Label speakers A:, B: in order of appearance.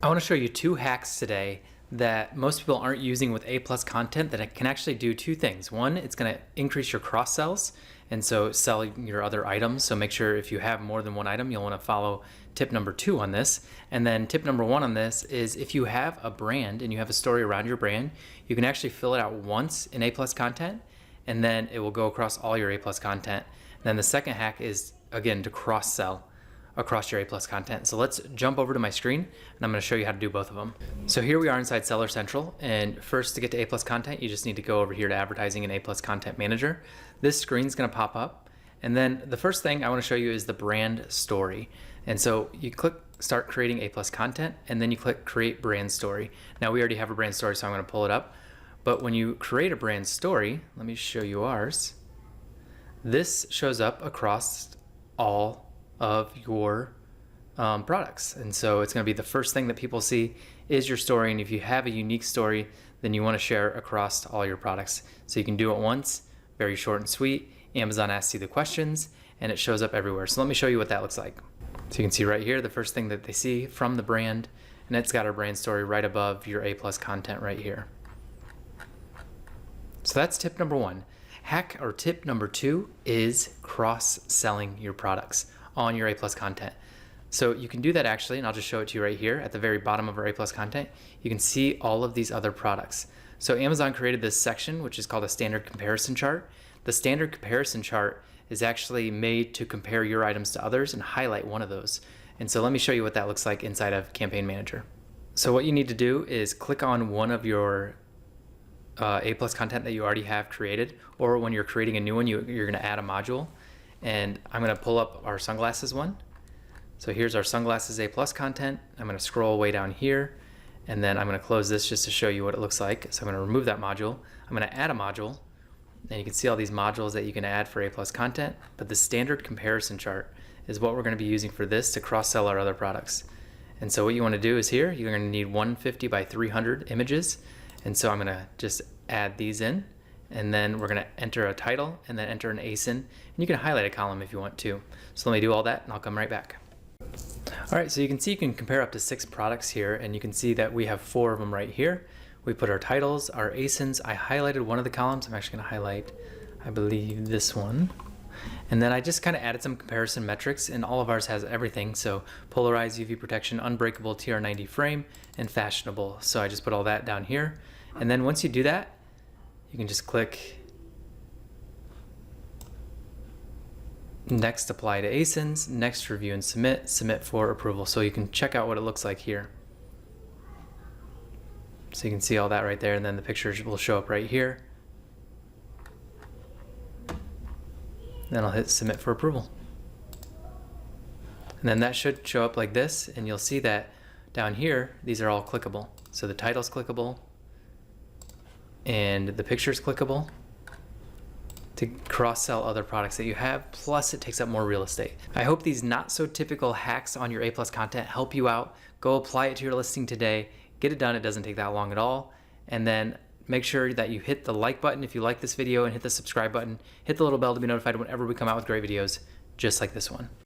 A: I want to show you two hacks today that most people aren't using with A+ content that can actually do two things. One, it's going to increase your cross sells, and so sell your other items. So make sure if you have more than one item, you'll want to follow tip number 2 on this. And then tip number 1 on this is if you have a brand and you have a story around your brand, you can actually fill it out once in A+ content, and then it will go across all your A+ content. And then the second hack is, again, to cross sell across your A+ content. So let's jump over to my screen and I'm going to show you how to do both of them. So here we are inside Seller Central, and first, to get to A+ content, you just need to go over here to Advertising and A+ Content Manager. This screen's going to pop up, and then the first thing I want to show you is the brand story. And so you click Start Creating A+ Content, and then you click Create Brand Story. Now we already have a brand story, so I'm going to pull it up. But when you create a brand story, let me show you ours. This shows up across all of your products. And so it's going to be the first thing that people see is your story. And if you have a unique story, then you want to share across all your products. So you can do it once, very short and sweet. Amazon asks you the questions and it shows up everywhere. So let me show you what that looks like. So you can see right here, the first thing that they see from the brand, and it's got our brand story right above your A+ content right here. So that's tip number 1. Hack or tip number 2 is cross-selling your products on your A+ content. So you can do that actually, and I'll just show it to you right here at the very bottom of our A+ content. You can see all of these other products. So Amazon created this section, which is called a standard comparison chart. The standard comparison chart is actually made to compare your items to others and highlight one of those. And so let me show you what that looks like inside of Campaign Manager. So what you need to do is click on one of your A+ content that you already have created, or when you're creating a new one, you're going to add a module. And I'm going to pull up our sunglasses one. So here's our sunglasses A+ content. I'm going to scroll way down here, and then I'm going to close this just to show you what it looks like. So I'm going to remove that module. I'm going to add a module, and you can see all these modules that you can add for A+ content. But the standard comparison chart is what we're going to be using for this to cross-sell our other products. And so what you want to do is here, you're going to need 150 by 300 images. And so I'm going to just add these in. And then we're going to enter a title and then enter an ASIN, and you can highlight a column if you want to. So let me do all that and I'll come right back. All right, so you can see you can compare up to 6 products here, and you can see that we have 4 of them right here. We put our titles, our ASINs. I highlighted one of the columns. I'm actually going to highlight, I believe, this one. And then I just kind of added some comparison metrics, and all of ours has everything. So polarized, UV protection, unbreakable, TR90 frame, and fashionable. So I just put all that down here. And then once you do that, you can just click next, apply to ASINs, next, review and submit, submit for approval. So you can check out what it looks like here. So you can see all that right there, and then the pictures will show up right here. Then I'll hit submit for approval. And then that should show up like this, and you'll see that down here, these are all clickable. So the title's clickable, and the picture's clickable to cross-sell other products that you have, plus it takes up more real estate. I hope these not so typical hacks on your A+ content help you out. Go apply it to your listing today, get it done. It doesn't take that long at all. And then make sure that you hit the like button if you like this video, and hit the subscribe button, hit the little bell to be notified whenever we come out with great videos just like this one.